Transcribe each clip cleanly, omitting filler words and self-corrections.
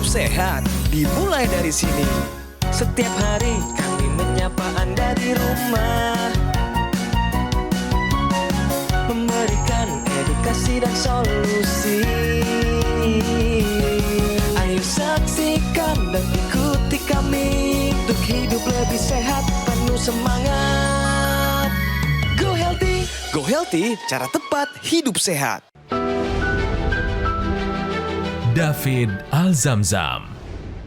hidup sehat dimulai dari sini. Setiap hari kami menyapa Anda di rumah, memberikan edukasi dan solusi. Ayo saksikan dan ikuti kami untuk hidup lebih sehat, penuh semangat. Go Healthy. Go Healthy, cara tepat hidup sehat. David Al-Zamzam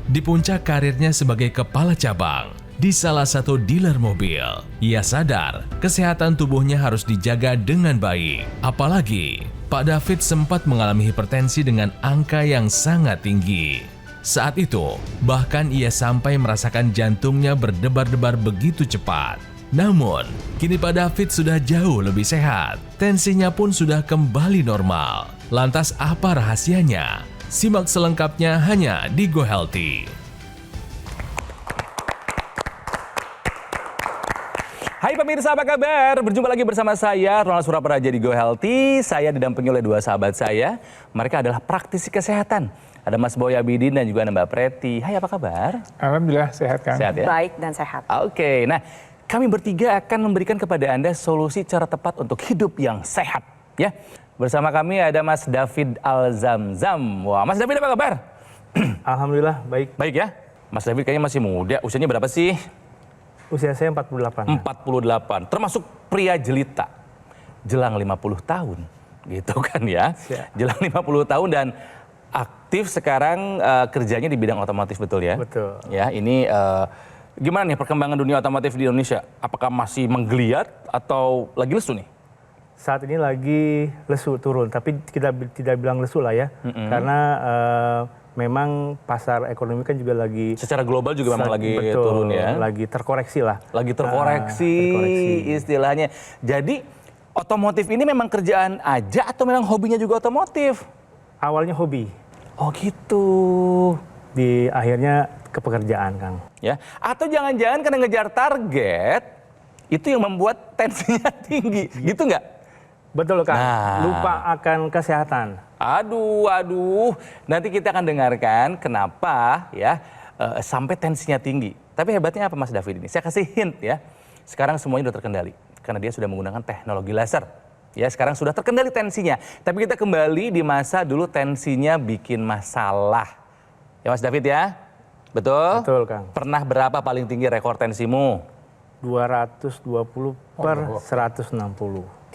di puncak karirnya sebagai kepala cabang di salah satu dealer mobil, ia sadar kesehatan tubuhnya harus dijaga dengan baik. Apalagi Pak David sempat mengalami hipertensi dengan angka yang sangat tinggi. Saat itu, bahkan ia sampai merasakan jantungnya berdebar-debar begitu cepat. Namun, kini Pak David sudah jauh lebih sehat. Tensinya pun sudah kembali normal. Lantas apa rahasianya? Simak selengkapnya hanya di Go Healthy. Hai pemirsa, apa kabar? Berjumpa lagi bersama saya, Ronald Surapraja di Go Healthy. Saya didampingi oleh dua sahabat saya. Mereka adalah praktisi kesehatan. Ada Mas Boy Abidin dan juga ada Mbak Preti. Hai, apa kabar? Alhamdulillah sehat kan? Sehat ya? Baik dan sehat. Oke, nah kami bertiga akan memberikan kepada Anda solusi cara tepat untuk hidup yang sehat. Ya, bersama kami ada Mas David Al-Zamzam. Wah, Mas David apa kabar? Alhamdulillah baik. Baik ya? Mas David kayaknya masih muda. Usianya berapa sih? Usia saya 48. 48. Termasuk pria jelita. Jelang 50 tahun. Gitu kan ya? Siap. Jelang 50 tahun dan aktif sekarang kerjanya di bidang otomotif, betul ya? Betul. Ya, ini gimana nih perkembangan dunia otomotif di Indonesia? Apakah masih menggeliat atau lagi lesu nih? Saat ini lagi lesu turun, tapi kita tidak bilang lesu lah ya. Karena memang pasar ekonomi kan juga lagi Secara global juga memang lagi betul, turun ya? lagi terkoreksi lah. Lagi terkoreksi istilahnya. Jadi otomotif ini memang kerjaan aja atau memang hobinya juga otomotif? Awalnya hobi, Oh gitu. di akhirnya ke pekerjaan, Kang. Ya, atau jangan-jangan karena ngejar target itu yang membuat tensinya tinggi, gitu nggak? Betul, Kang. Nah. Lupa akan kesehatan. Aduh, nanti kita akan dengarkan kenapa ya sampai tensinya tinggi. Tapi hebatnya apa Mas David ini? Saya kasih hint ya. Sekarang semuanya sudah terkendali karena dia sudah menggunakan teknologi laser. Ya, sekarang sudah terkendali tensinya. Tapi kita kembali di masa dulu tensinya bikin masalah. Ya Mas David ya? Betul? Betul, Kang. Pernah berapa paling tinggi rekor tensimu? 220 per 160.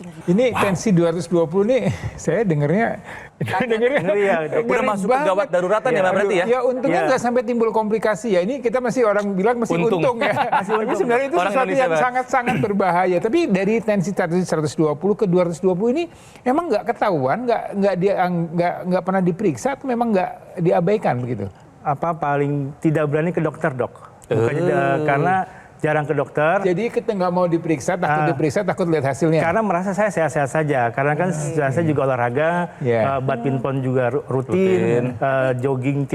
Ini tensi 220 nih, saya dengernya Ngeri ya, Udah masuk ke gawat daruratan ya Mbak Preti ya? Ya untungnya nggak sampai timbul komplikasi ya. Ini kita masih orang bilang masih untung ya. Tapi sebenarnya itu Orang sesuatu Indonesia yang banget. sangat-sangat berbahaya. Tapi dari tensi 120 ke 220 ini emang nggak ketahuan, nggak pernah diperiksa atau memang nggak diabaikan begitu? Apa paling tidak berani ke dokter, Dok? Bukan, karena jarang ke dokter. Jadi kita nggak mau diperiksa, takut lihat hasilnya. Karena merasa saya sehat-sehat saja. Karena kan saya juga olahraga, Yeah. badminton juga rutin, jogging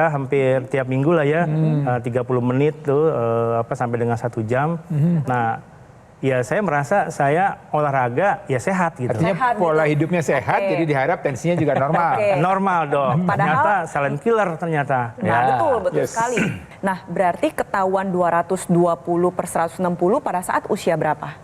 hampir tiap minggu lah ya, 30 menit tuh sampai dengan 1 jam. Nah, ya saya merasa saya olahraga ya sehat gitu. Artinya Sehat pola gitu. hidupnya sehat, Oke. jadi diharap tensinya juga normal. Oke. Normal dong. Padahal- Ternyata silent killer ternyata. Nah, betul Yes. sekali. Nah, berarti ketahuan 220 per 160 pada saat usia berapa?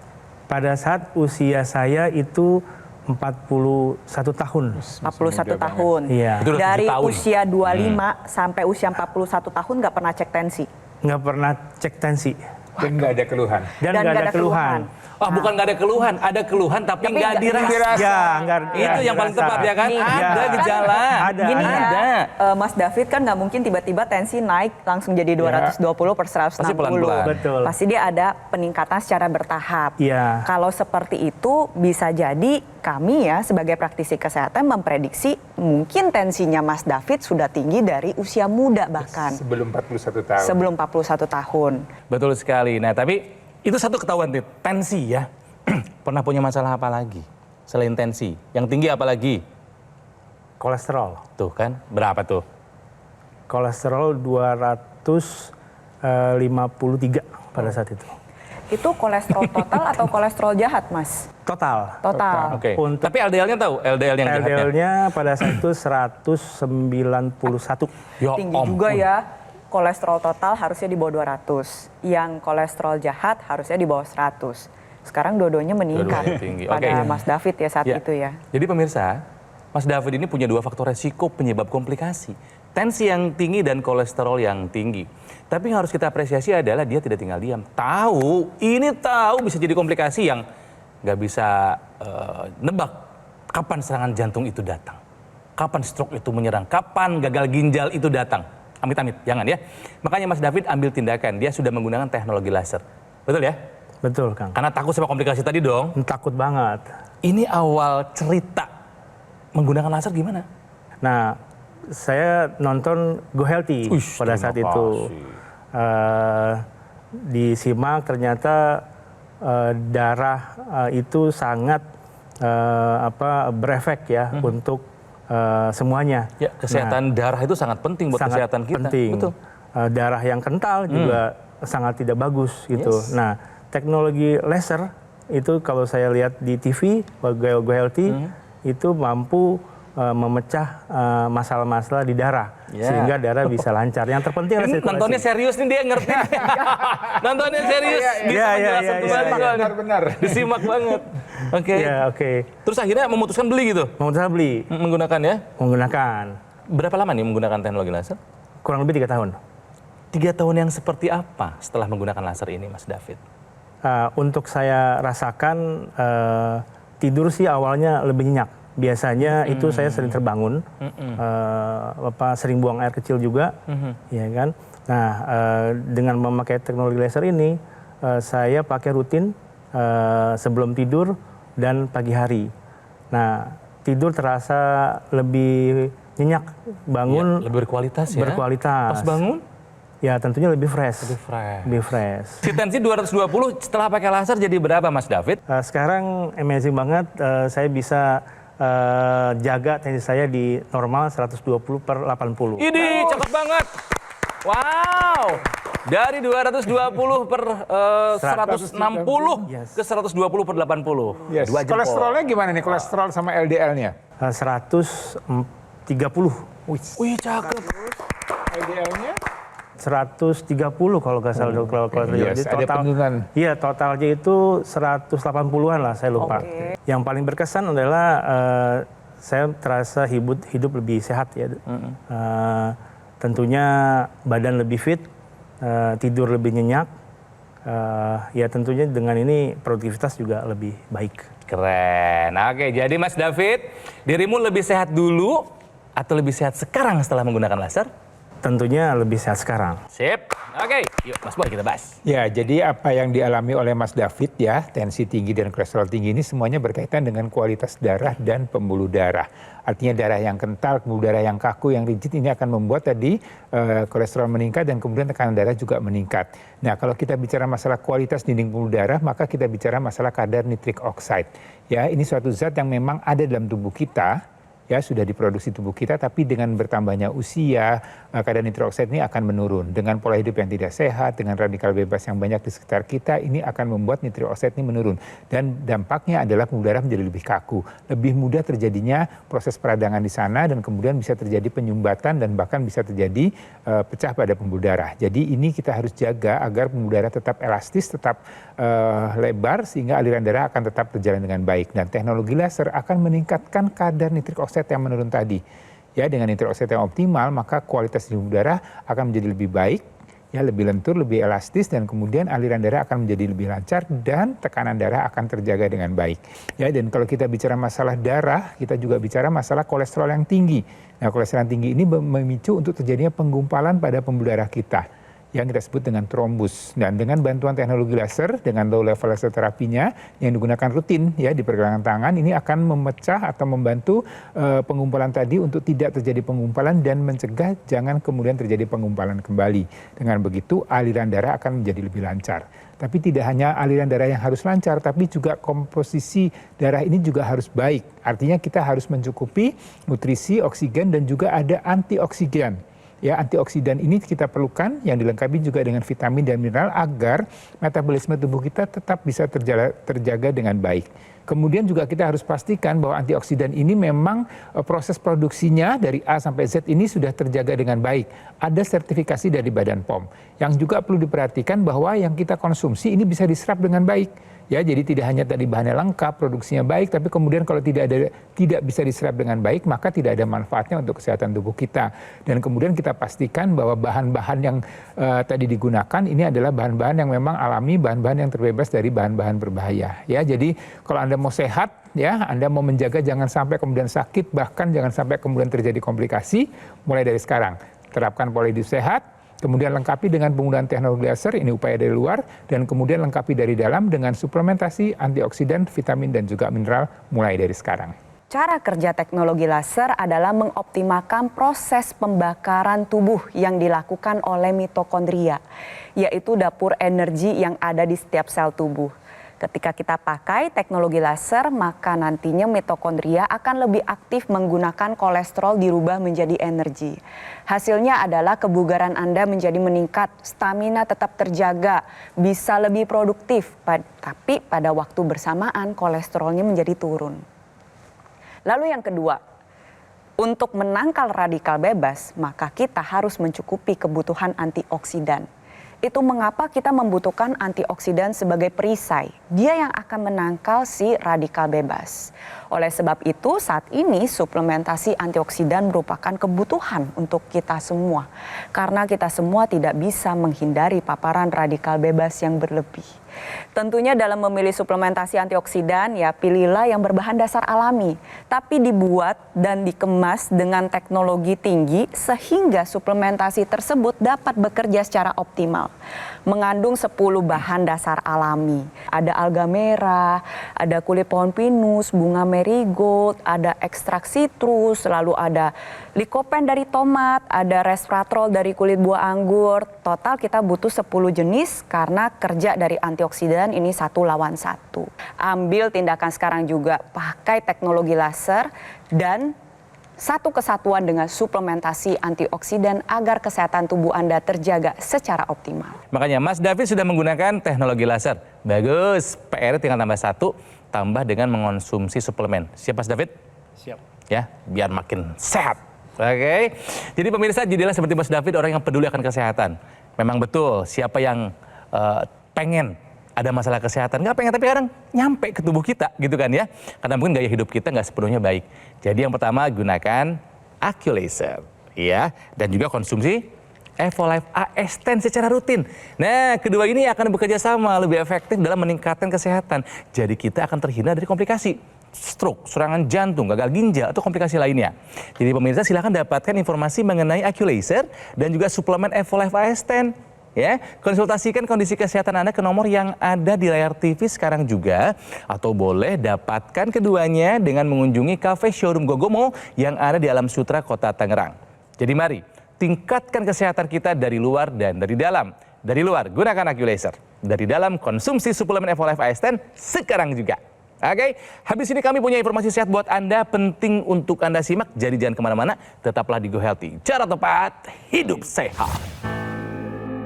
Pada saat usia saya itu 41 tahun. 41 tahun. Iya. Itu udah Dari 7 tahun. usia 25 sampai usia 41 tahun nggak pernah cek tensi. Nggak pernah cek tensi. Dan nggak ada keluhan. Dan nggak ada keluhan. Oh, bukan nggak ada keluhan, ada keluhan tapi Tapi nggak nggak dirasa. Ya, nggak Itu yang paling dirasa. tepat ya kan? Nih, Ada ya. gejala. Ada. Gini Ada. ya, Mas David kan nggak mungkin tiba-tiba tensi naik langsung jadi 220 per 160. Pasti pelan-pelan. Betul. Pasti dia ada peningkatan secara bertahap. Iya. Kalau seperti itu bisa jadi kami ya sebagai praktisi kesehatan memprediksi mungkin tensinya Mas David sudah tinggi dari usia muda bahkan. Sebelum 41 tahun. Sebelum 41 tahun. Betul sekali. Nah, tapi itu satu ketahuan nih, tensi ya. Pernah punya masalah apa lagi selain tensi? Yang tinggi apa lagi? Kolesterol. Tuh kan, berapa tuh? Kolesterol 253 pada saat itu. Itu kolesterol total atau kolesterol jahat, Mas? Total. Total. Oke. Untuk Tapi LDL-nya tahu? LDL yang jahatnya? LDL-nya pada saat itu 191. Ya Tinggi ampun. juga ya. Kolesterol total harusnya di bawah 200. Yang kolesterol jahat harusnya di bawah 100. Sekarang dua-duanya meningkat Dua-duanya tinggi. pada Oke. Mas David ya saat Ya. itu ya. Jadi pemirsa, Mas David ini punya 2 faktor resiko penyebab komplikasi. Tensi yang tinggi dan kolesterol yang tinggi. Tapi yang harus kita apresiasi adalah dia tidak tinggal diam. Tahu bisa jadi komplikasi yang nggak bisa nebak kapan serangan jantung itu datang. Kapan stroke itu menyerang, kapan gagal ginjal itu datang. Amit-amit, jangan ya. Makanya Mas David ambil tindakan, dia sudah menggunakan teknologi laser. Betul ya? Betul, Kang. Karena takut sama komplikasi tadi dong. Takut banget. Ini awal cerita menggunakan laser gimana? Nah, saya nonton Go Healthy Uish, pada saat terima itu. kasih. Disimak ternyata darah itu sangat berefek ya untuk semuanya. Ya, kesehatan darah itu sangat penting buat Sangat kesehatan kita. penting. Betul. Darah yang kental juga sangat tidak bagus gitu. Yes. Nah, teknologi laser itu kalau saya lihat di TV Go Healthy itu mampu memecah masalah-masalah di darah Ya. sehingga darah bisa lancar. Yang terpenting adalah Ini sirkulasi. nontonnya serius nih, dia ngerti. Nontonnya serius. Bisa Iya, iya, menjelaskan iya, kembali iya. soalnya. Benar-benar. Disimak banget. Oke. Ya, oke. Terus akhirnya memutuskan beli gitu? Memutuskan beli, Menggunakan ya? menggunakan Berapa lama nih menggunakan teknologi laser? kurang lebih 3 tahun. 3 tahun yang seperti apa setelah menggunakan laser ini, Mas David? Untuk saya rasakan tidur sih awalnya lebih nyenyak. Biasanya itu saya sering terbangun, sering buang air kecil juga, ya kan. Nah, dengan memakai teknologi laser ini, saya pakai rutin sebelum tidur dan pagi hari. Nah, tidur terasa lebih nyenyak, bangun Ya, lebih berkualitas ya? berkualitas. Pas bangun? Ya, tentunya lebih fresh. Lebih fresh. Si tensi 220 setelah pakai laser jadi berapa, Mas David? Sekarang amazing banget, saya bisa jaga tensi saya di normal 120/80. Ini cakep banget. Wow. Dari 220 per 160 Yes. ke 120/80. Yes. 2 jempol. Kolesterolnya gimana nih? Kolesterol sama LDL-nya? 130. Wih, cakep. LDL-nya? 130 kalau nggak salah kalau Yes, jadi ada penurunan. Iya, totalnya itu 180-an lah, saya lupa. Oke. Yang paling berkesan adalah saya terasa hidup lebih sehat ya. Tentunya badan lebih fit, tidur lebih nyenyak. Ya tentunya dengan ini produktivitas juga lebih baik. Keren. Oke, jadi Mas David, dirimu lebih sehat dulu atau lebih sehat sekarang setelah menggunakan laser? Tentunya lebih sehat sekarang. Sip. Oke, yuk Mas Boy kita bahas. Ya, jadi apa yang dialami oleh Mas David ya, tensi tinggi dan kolesterol tinggi ini semuanya berkaitan dengan kualitas darah dan pembuluh darah. Artinya darah yang kental, pembuluh darah yang kaku, yang rigid ini akan membuat tadi kolesterol meningkat dan kemudian tekanan darah juga meningkat. Nah, kalau kita bicara masalah kualitas dinding pembuluh darah, maka kita bicara masalah kadar nitrik oxide. Ya, ini suatu zat yang memang ada dalam tubuh kita. Ya, sudah diproduksi tubuh kita, tapi dengan bertambahnya usia, kadar nitrik oksida ini akan menurun. Dengan pola hidup yang tidak sehat, dengan radikal bebas yang banyak di sekitar kita, ini akan membuat nitrik oksida ini menurun. Dan dampaknya adalah pembuluh darah menjadi lebih kaku. Lebih mudah terjadinya proses peradangan di sana, dan kemudian bisa terjadi penyumbatan, dan bahkan bisa terjadi pecah pada pembuluh darah. Jadi ini kita harus jaga agar pembuluh darah tetap elastis, tetap lebar, sehingga aliran darah akan tetap berjalan dengan baik. Dan teknologi laser akan meningkatkan kadar nitrik oksida yang menurun tadi. Ya, dengan nitrik oksida yang optimal, maka kualitas pembuluh darah akan menjadi lebih baik, ya, lebih lentur, lebih elastis, dan kemudian aliran darah akan menjadi lebih lancar dan tekanan darah akan terjaga dengan baik. Ya, dan kalau kita bicara masalah darah, kita juga bicara masalah kolesterol yang tinggi. Nah, kolesterol yang tinggi ini memicu untuk terjadinya penggumpalan pada pembuluh darah kita, yang kita sebut dengan trombus. Dan dengan bantuan teknologi laser, dengan low level laser terapinya yang digunakan rutin ya di pergelangan tangan, ini akan memecah atau membantu penggumpalan tadi untuk tidak terjadi penggumpalan dan mencegah jangan kemudian terjadi penggumpalan kembali. Dengan begitu aliran darah akan menjadi lebih lancar. Tapi tidak hanya aliran darah yang harus lancar, tapi juga komposisi darah ini juga harus baik. Artinya kita harus mencukupi nutrisi, oksigen, dan juga ada antioksigen. Ya, antioksidan ini kita perlukan yang dilengkapi juga dengan vitamin dan mineral agar metabolisme tubuh kita tetap bisa terjaga dengan baik. Kemudian juga kita harus pastikan bahwa antioksidan ini memang proses produksinya dari A sampai Z ini sudah terjaga dengan baik. Ada sertifikasi dari Badan POM. Yang juga perlu diperhatikan bahwa yang kita konsumsi ini bisa diserap dengan baik. Ya, jadi tidak hanya tadi bahannya lengkap, produksinya baik, tapi kemudian kalau tidak bisa diserap dengan baik, maka tidak ada manfaatnya untuk kesehatan tubuh kita. Dan kemudian kita pastikan bahwa bahan-bahan yang tadi digunakan ini adalah bahan-bahan yang memang alami, bahan-bahan yang terbebas dari bahan-bahan berbahaya. Ya, jadi kalau Anda mau sehat, ya, Anda mau menjaga jangan sampai kemudian sakit, bahkan jangan sampai kemudian terjadi komplikasi, mulai dari sekarang. Terapkan pola hidup sehat. Kemudian lengkapi dengan penggunaan teknologi laser, ini upaya dari luar, dan kemudian lengkapi dari dalam dengan suplementasi antioksidan, vitamin, dan juga mineral mulai dari sekarang. Cara kerja teknologi laser adalah mengoptimalkan proses pembakaran tubuh yang dilakukan oleh mitokondria, yaitu dapur energi yang ada di setiap sel tubuh. Ketika kita pakai teknologi laser, maka nantinya mitokondria akan lebih aktif menggunakan kolesterol dirubah menjadi energi. Hasilnya adalah kebugaran Anda menjadi meningkat, stamina tetap terjaga, bisa lebih produktif, tapi pada waktu bersamaan kolesterolnya menjadi turun. Lalu yang kedua, untuk menangkal radikal bebas, maka kita harus mencukupi kebutuhan antioksidan. Itu mengapa kita membutuhkan antioksidan sebagai perisai. Dia yang akan menangkal si radikal bebas. Oleh sebab itu saat ini suplementasi antioksidan merupakan kebutuhan untuk kita semua. Karena kita semua tidak bisa menghindari paparan radikal bebas yang berlebih. Tentunya dalam memilih suplementasi antioksidan ya pilihlah yang berbahan dasar alami. Tapi dibuat dan dikemas dengan teknologi tinggi sehingga suplementasi tersebut dapat bekerja secara optimal. Mengandung 10 bahan dasar alami. Ada alga merah, ada kulit pohon pinus, bunga marigold, ada ekstrak sitrus, lalu ada likopen dari tomat, ada resveratrol dari kulit buah anggur. Total kita butuh 10 jenis karena kerja dari antioksidan ini 1 lawan 1. Ambil tindakan sekarang juga, pakai teknologi laser dan satu kesatuan dengan suplementasi antioksidan agar kesehatan tubuh Anda terjaga secara optimal. Makanya Mas David sudah menggunakan teknologi laser. Bagus, PR tinggal tambah 1, tambah dengan mengonsumsi suplemen. Siap Mas David? Siap. Ya, biar makin sehat. Oke. Jadi pemirsa, jadilah seperti Mas David, orang yang peduli akan kesehatan. Memang betul, siapa yang pengen ada masalah kesehatan, nggak pengen tapi kadang nyampe ke tubuh kita gitu kan ya. Karena mungkin gaya hidup kita nggak sepenuhnya baik. Jadi yang pertama gunakan AccuLaser ya, dan juga konsumsi Evolife AS10 secara rutin. Nah, kedua ini akan bekerja sama lebih efektif dalam meningkatkan kesehatan. Jadi kita akan terhindar dari komplikasi stroke, serangan jantung, gagal ginjal, atau komplikasi lainnya. Jadi pemirsa silakan dapatkan informasi mengenai AccuLaser dan juga suplemen Evolife AS10. Ya, konsultasikan kondisi kesehatan Anda ke nomor yang ada di layar TV sekarang juga, atau boleh dapatkan keduanya dengan mengunjungi kafe showroom Gogomo yang ada di Alam Sutra, Kota Tangerang. Jadi mari tingkatkan kesehatan kita dari luar dan dari dalam. Dari luar gunakan AccuLaser, dari dalam konsumsi suplemen Evolife AS10 sekarang juga. Oke, habis ini kami punya informasi sehat buat Anda, penting untuk Anda simak. Jadi jangan kemana-mana, tetaplah di Go Healthy. Cara tepat, hidup sehat.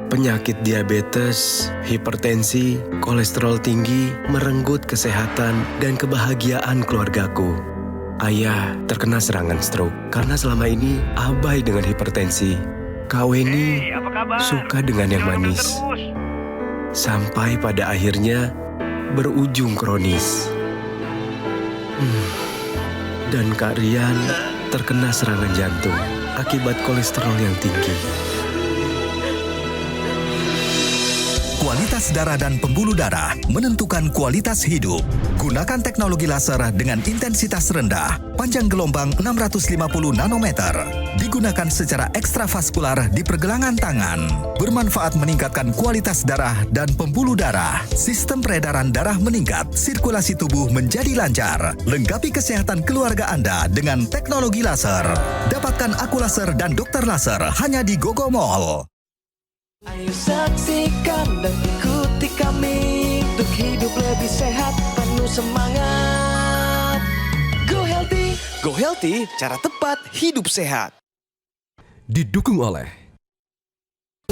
Penyakit diabetes, hipertensi, kolesterol tinggi merenggut kesehatan dan kebahagiaan keluargaku. Ayah terkena serangan stroke karena selama ini abai dengan hipertensi. Kak Weni suka dengan yang manis. Sampai pada akhirnya berujung kronis. Dan Kak Rian terkena serangan jantung akibat kolesterol yang tinggi. Kualitas darah dan pembuluh darah menentukan kualitas hidup. Gunakan teknologi laser dengan intensitas rendah, panjang gelombang 650 nanometer. Digunakan secara ekstravaskular di pergelangan tangan. Bermanfaat meningkatkan kualitas darah dan pembuluh darah. Sistem peredaran darah meningkat, sirkulasi tubuh menjadi lancar. Lengkapi kesehatan keluarga Anda dengan teknologi laser. Dapatkan AccuLaser dan Dokter Laser hanya di Gogo Mall. Ayo saksikan dan ikuti kami untuk hidup lebih sehat, penuh semangat. Go Healthy, cara tepat hidup sehat. didukung oleh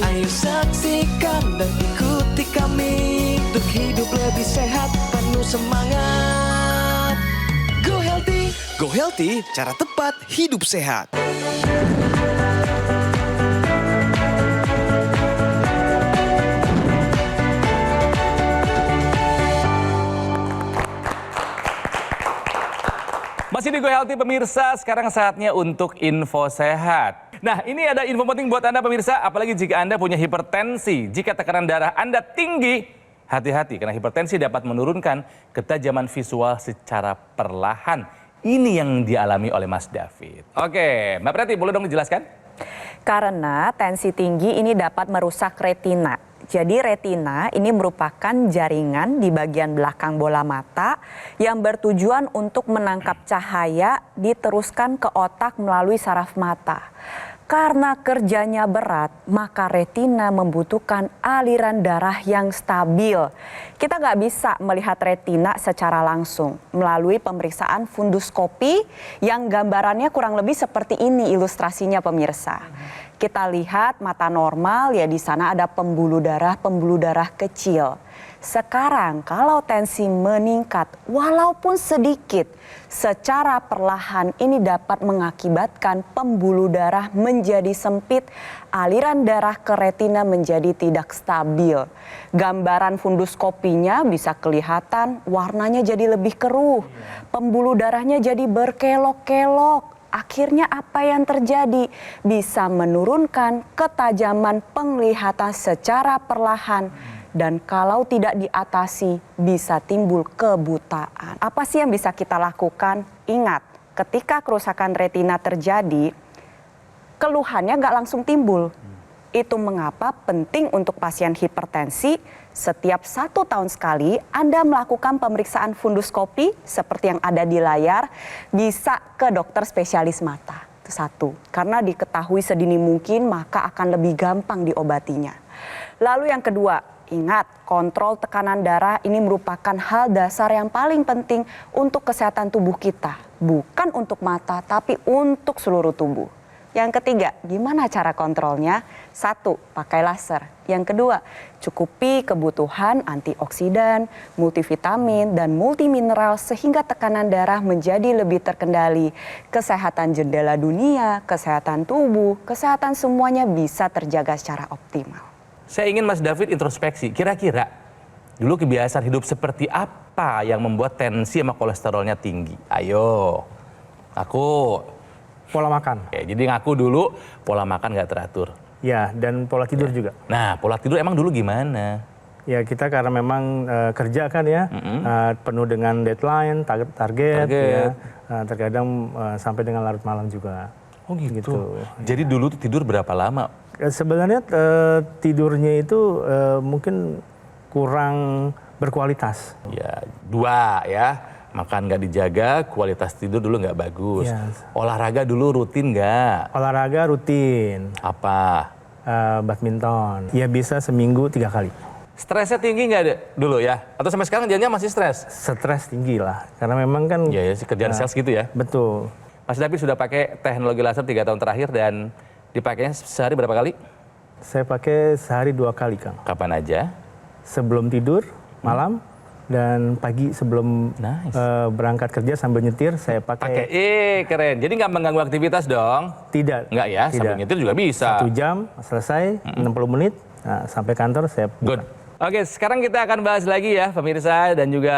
Ayo saksikan dan ikuti kami untuk hidup lebih sehat, penuh semangat. Go Healthy. Go Healthy, cara tepat hidup sehat. Masih di Go Healthy pemirsa, sekarang saatnya untuk info sehat. Nah, ini ada info penting buat Anda pemirsa, apalagi jika Anda punya hipertensi. Jika tekanan darah Anda tinggi, hati-hati karena hipertensi dapat menurunkan ketajaman visual secara perlahan. Ini yang dialami oleh Mas David. Oke, Mbak Preti boleh dong dijelaskan? Karena tensi tinggi ini dapat merusak retina. Jadi retina ini merupakan jaringan di bagian belakang bola mata yang bertujuan untuk menangkap cahaya diteruskan ke otak melalui saraf mata. Karena kerjanya berat, maka retina membutuhkan aliran darah yang stabil. Kita nggak bisa melihat retina secara langsung melalui pemeriksaan funduskopi yang gambarannya kurang lebih seperti ini ilustrasinya pemirsa. Kita lihat mata normal, ya di sana ada pembuluh darah kecil. Sekarang kalau tensi meningkat walaupun sedikit, secara perlahan ini dapat mengakibatkan pembuluh darah menjadi sempit, aliran darah ke retina menjadi tidak stabil. Gambaran funduskopinya bisa kelihatan warnanya jadi lebih keruh, pembuluh darahnya jadi berkelok-kelok. Akhirnya apa yang terjadi? Bisa menurunkan ketajaman penglihatan secara perlahan. Dan kalau tidak diatasi bisa timbul kebutaan. Apa sih yang bisa kita lakukan? Ingat, ketika kerusakan retina terjadi, keluhannya nggak langsung timbul. Itu mengapa penting untuk pasien hipertensi setiap 1 tahun sekali Anda melakukan pemeriksaan funduskopi seperti yang ada di layar, bisa ke dokter spesialis mata. Itu satu, karena diketahui sedini mungkin maka akan lebih gampang diobatinya. Lalu yang kedua, ingat kontrol tekanan darah ini merupakan hal dasar yang paling penting untuk kesehatan tubuh kita. Bukan untuk mata tapi untuk seluruh tubuh. Yang ketiga, gimana cara kontrolnya? 1, pakai laser. Yang kedua, cukupi kebutuhan antioksidan, multivitamin, dan multimineral sehingga tekanan darah menjadi lebih terkendali. Kesehatan jendela dunia, kesehatan tubuh, kesehatan semuanya bisa terjaga secara optimal. Saya ingin Mas David introspeksi, kira-kira dulu kebiasaan hidup seperti apa yang membuat tensi sama kolesterolnya tinggi? Ayo, aku... Pola makan. Ya, jadi ngaku dulu pola makan nggak teratur. Ya, dan pola tidur juga. Nah, pola tidur emang dulu gimana? Ya, kita karena memang kerja kan ya, penuh dengan deadline, target. Ya, terkadang sampai dengan larut malam juga. Oh gitu. Jadi dulu tuh tidur berapa lama? Sebenarnya tidurnya itu mungkin kurang berkualitas. Ya, 2 ya. Makan nggak dijaga, kualitas tidur dulu nggak bagus. Yes. Olahraga dulu rutin nggak? Olahraga rutin. Apa? Badminton. Ya bisa seminggu 3 kali. Stresnya tinggi nggak dulu ya? Atau sampai sekarang jangan masih stres? Stres tinggi lah, karena memang kan... Iya ya, kerjaan sales gitu ya? Betul. Mas David sudah pakai teknologi laser 3 tahun terakhir dan dipakainya sehari berapa kali? Saya pakai sehari 2 kali, Kang. Kapan aja? Sebelum tidur, malam. Dan pagi sebelum berangkat kerja sambil nyetir saya pakai. Keren. Jadi nggak mengganggu aktivitas dong? Tidak. Nggak ya? Tidak. Sambil nyetir juga bisa. 1 jam selesai, 60 menit. Nah, sampai kantor saya buka. Good. Oke, sekarang kita akan bahas lagi ya pemirsa dan juga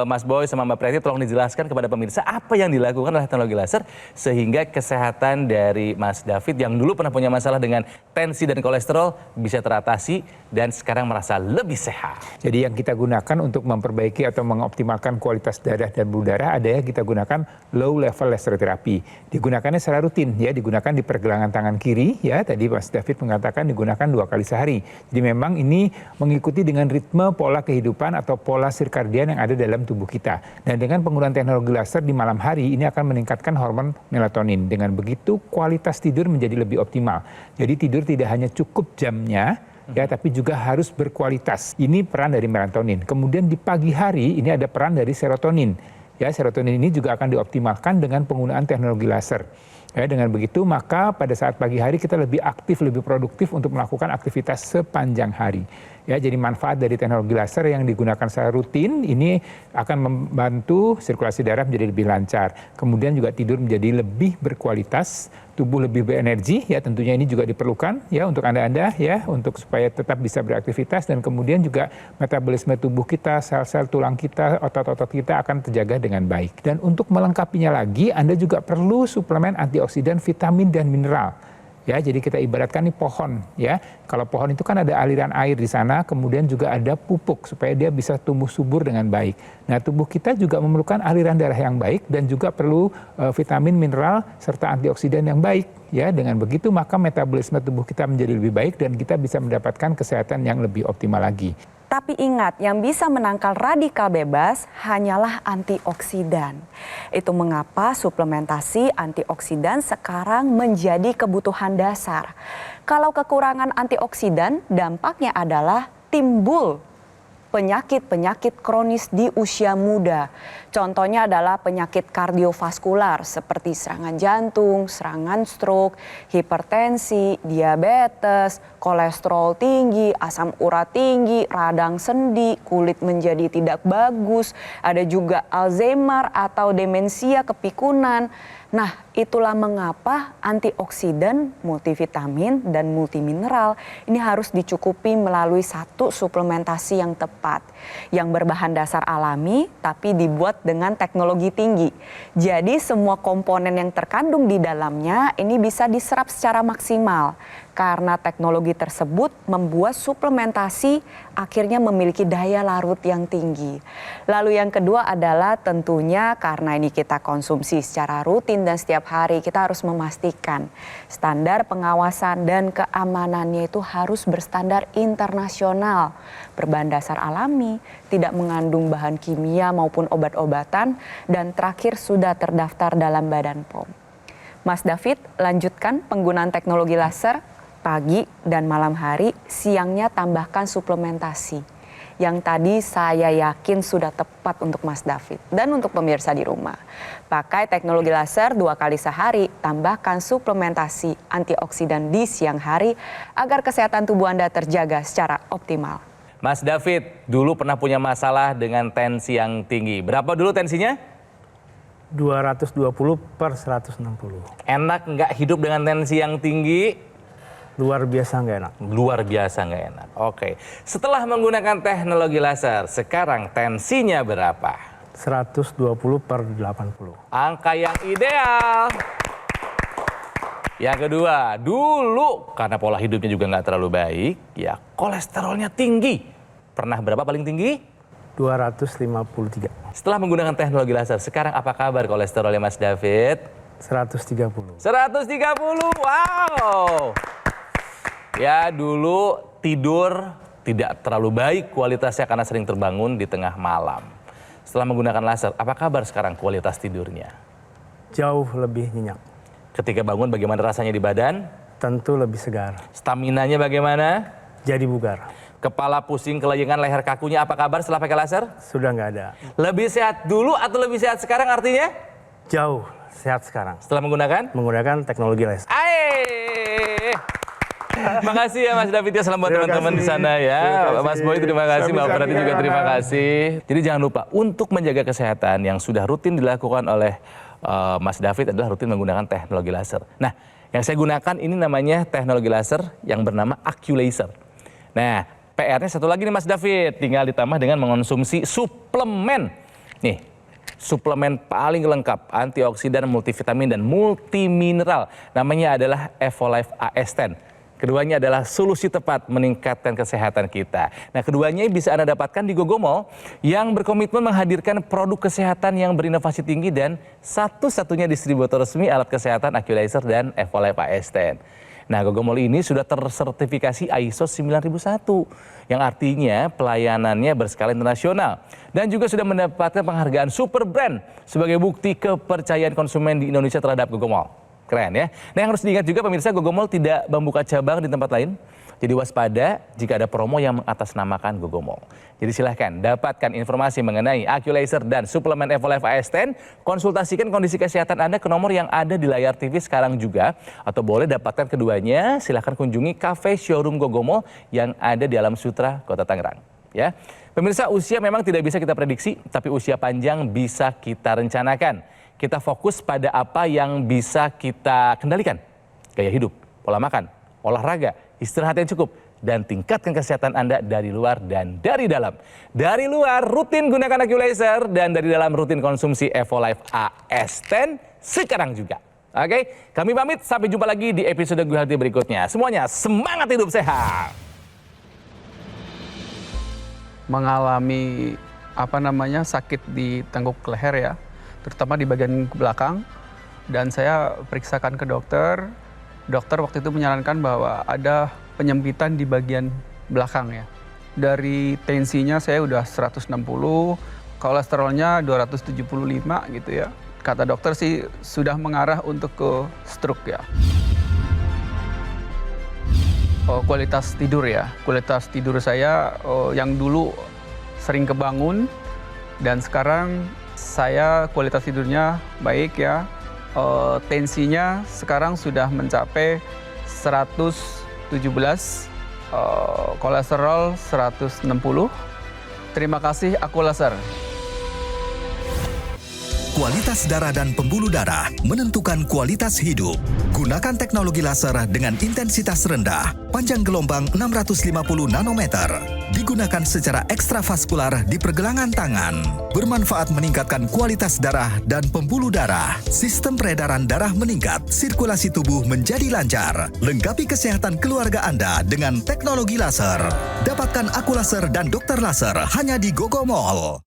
Mas Boy sama Mbak Preti, tolong dijelaskan kepada pemirsa apa yang dilakukan oleh teknologi laser sehingga kesehatan dari Mas David yang dulu pernah punya masalah dengan tensi dan kolesterol bisa teratasi dan sekarang merasa lebih sehat. Jadi yang kita gunakan untuk memperbaiki atau mengoptimalkan kualitas darah dan pembuluh darah ada yang kita gunakan low level laser therapy. Digunakannya secara rutin ya, digunakan di pergelangan tangan kiri ya. Tadi Mas David mengatakan digunakan 2 kali sehari. Jadi memang ini mengikuti dengan ritme pola kehidupan atau pola sirkadian yang ada dalam tubuh kita. Dan dengan penggunaan teknologi laser di malam hari ini akan meningkatkan hormon melatonin. Dengan begitu kualitas tidur menjadi lebih optimal. Jadi tidur tidak hanya cukup jamnya, ya, tapi juga harus berkualitas. Ini peran dari melatonin. Kemudian di pagi hari ini ada peran dari serotonin. Ya, serotonin ini juga akan dioptimalkan dengan penggunaan teknologi laser. Ya, dengan begitu maka pada saat pagi hari kita lebih aktif, lebih produktif untuk melakukan aktivitas sepanjang hari. Ya, jadi manfaat dari teknologi laser yang digunakan secara rutin ini akan membantu sirkulasi darah menjadi lebih lancar. Kemudian juga tidur menjadi lebih berkualitas, tubuh lebih berenergi, ya tentunya ini juga diperlukan ya untuk Anda ya, untuk supaya tetap bisa beraktivitas, dan kemudian juga metabolisme tubuh kita, sel-sel tulang kita, otot-otot kita akan terjaga dengan baik. Dan untuk melengkapinya lagi, Anda juga perlu suplemen antioksidan, vitamin dan mineral. Ya, jadi kita ibaratkan nih pohon ya. Kalau pohon itu kan ada aliran air di sana, kemudian juga ada pupuk supaya dia bisa tumbuh subur dengan baik. Nah, tubuh kita juga memerlukan aliran darah yang baik dan juga perlu vitamin, mineral serta antioksidan yang baik. Ya, dengan begitu maka metabolisme tubuh kita menjadi lebih baik dan kita bisa mendapatkan kesehatan yang lebih optimal lagi. Tapi ingat, yang bisa menangkal radikal bebas hanyalah antioksidan. Itu mengapa suplementasi antioksidan sekarang menjadi kebutuhan dasar. Kalau kekurangan antioksidan, dampaknya adalah timbul penyakit-penyakit kronis di usia muda. Contohnya adalah penyakit kardiovaskular seperti serangan jantung, serangan stroke, hipertensi, diabetes, kolesterol tinggi, asam urat tinggi, radang sendi, kulit menjadi tidak bagus, ada juga Alzheimer atau demensia kepikunan. Nah, itulah mengapa antioksidan, multivitamin, dan multimineral ini harus dicukupi melalui satu suplementasi yang tepat, yang berbahan dasar alami tapi dibuat dengan teknologi tinggi. Jadi semua komponen yang terkandung di dalamnya ini bisa diserap secara maksimal. Karena teknologi tersebut membuat suplementasi akhirnya memiliki daya larut yang tinggi. Lalu yang kedua adalah tentunya karena ini kita konsumsi secara rutin dan setiap hari, kita harus memastikan standar pengawasan dan keamanannya itu harus berstandar internasional, berbahan dasar alami, tidak mengandung bahan kimia maupun obat-obatan, dan terakhir sudah terdaftar dalam Badan POM. Mas David, lanjutkan penggunaan teknologi laser pagi dan malam hari, siangnya tambahkan suplementasi. Yang tadi saya yakin sudah tepat untuk Mas David dan untuk pemirsa di rumah. Pakai teknologi laser 2 kali sehari, tambahkan suplementasi antioksidan di siang hari agar kesehatan tubuh Anda terjaga secara optimal. Mas David, dulu pernah punya masalah dengan tensi yang tinggi. Berapa dulu tensinya? 220/160. Enak nggak hidup dengan tensi yang /tinggi? Luar biasa nggak enak. Luar biasa nggak enak. Oke. Setelah menggunakan teknologi laser, sekarang tensinya berapa? 120/80. Angka yang ideal. Yang kedua, dulu karena pola hidupnya juga nggak terlalu baik, ya kolesterolnya tinggi. Pernah berapa paling tinggi? 253. Setelah menggunakan teknologi laser, sekarang apa kabar kolesterolnya Mas David? 130. 130, wow. Ya, dulu tidur tidak terlalu baik kualitasnya karena sering terbangun di tengah malam. Setelah menggunakan laser, apa kabar sekarang kualitas tidurnya? Jauh lebih nyenyak. Ketika bangun bagaimana rasanya di badan? Tentu lebih segar. Staminanya bagaimana? Jadi bugar. Kepala pusing, kelayangan, leher kakunya apa kabar setelah pakai laser? Sudah nggak ada. Lebih sehat dulu atau lebih sehat sekarang artinya? Jauh sehat sekarang. Setelah menggunakan? Menggunakan teknologi laser. Makasih ya Mas David ya, selamat teman-teman di sana ya. Mas Boy terima kasih, Mbak Prati juga terima kasih. Jadi jangan lupa untuk menjaga kesehatan yang sudah rutin dilakukan oleh Mas David adalah rutin menggunakan teknologi laser. Nah, yang saya gunakan ini namanya teknologi laser yang bernama Acculaser. Nah, PR-nya satu lagi nih Mas David, tinggal ditambah dengan mengonsumsi suplemen. Nih, suplemen paling lengkap, antioksidan, multivitamin, dan multimineral. Namanya adalah Evolife AS10. Keduanya adalah solusi tepat meningkatkan kesehatan kita. Nah, keduanya bisa Anda dapatkan di Gogomall yang berkomitmen menghadirkan produk kesehatan yang berinovasi tinggi dan satu-satunya distributor resmi alat kesehatan Acculaser dan Evolife AS10. Nah, Gogomall ini sudah tersertifikasi ISO 9001 yang artinya pelayanannya berskala internasional dan juga sudah mendapatkan penghargaan Super Brand sebagai bukti kepercayaan konsumen di Indonesia terhadap Gogomall. Keren ya. Nah yang harus diingat juga pemirsa, Gogomall tidak membuka cabang di tempat lain. Jadi waspada jika ada promo yang mengatasnamakan Gogomall. Jadi silahkan dapatkan informasi mengenai AccuLaser dan suplemen Evolife AS10. Konsultasikan kondisi kesehatan Anda ke nomor yang ada di layar TV sekarang juga. Atau boleh dapatkan keduanya, silahkan kunjungi Cafe Showroom Gogomall yang ada di Alam Sutra, Kota Tangerang. Ya, pemirsa, usia memang tidak bisa kita prediksi, tapi usia panjang bisa kita rencanakan. Kita fokus pada apa yang bisa kita kendalikan. Gaya hidup, pola makan, olahraga, istirahat yang cukup, dan tingkatkan kesehatan Anda dari luar dan dari dalam. Dari luar, rutin gunakan AccuLaser, dan dari dalam rutin konsumsi Evolife AS10 sekarang juga. Oke, kami pamit, sampai jumpa lagi di episode Go Healthy berikutnya. Semuanya semangat hidup sehat. Mengalami sakit di tengkuk leher ya, terutama di bagian belakang, dan saya periksakan ke dokter. Dokter waktu itu menyarankan bahwa ada penyempitan di bagian belakang ya. Dari tensinya saya udah 160, kolesterolnya 275 gitu ya. Kata dokter sih sudah mengarah untuk ke stroke ya. Kualitas tidur ya. Kualitas tidur saya yang dulu sering kebangun dan sekarang saya kualitas tidurnya baik ya. Tensinya sekarang sudah mencapai 117, kolesterol 160. Terima kasih AccuLaser. Kualitas darah dan pembuluh darah menentukan kualitas hidup. Gunakan teknologi laser dengan intensitas rendah, panjang gelombang 650 nanometer. Digunakan secara ekstravaskular di pergelangan tangan. Bermanfaat meningkatkan kualitas darah dan pembuluh darah. Sistem peredaran darah meningkat, sirkulasi tubuh menjadi lancar. Lengkapi kesehatan keluarga Anda dengan teknologi laser. Dapatkan AccuLaser dan Dokter Laser hanya di Gogomall.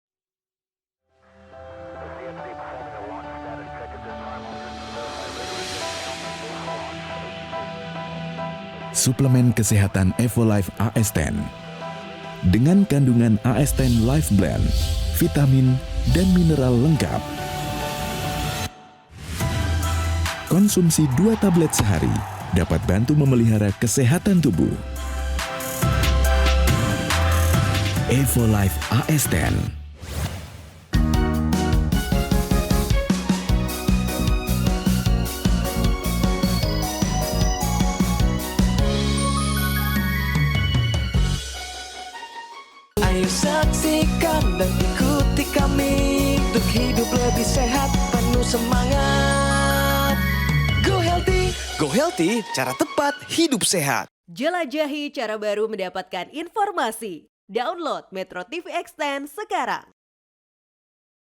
Suplemen kesehatan Evolife AS10 dengan kandungan AS10 Life Blend, vitamin dan mineral lengkap. Konsumsi 2 tablet sehari dapat bantu memelihara kesehatan tubuh. Evolife AS10. Ayo saksikan dan ikuti kami untuk hidup lebih sehat, penuh semangat. Go Healthy. Go Healthy, cara tepat hidup sehat. Jelajahi cara baru mendapatkan informasi. Download Metro TV Extend sekarang.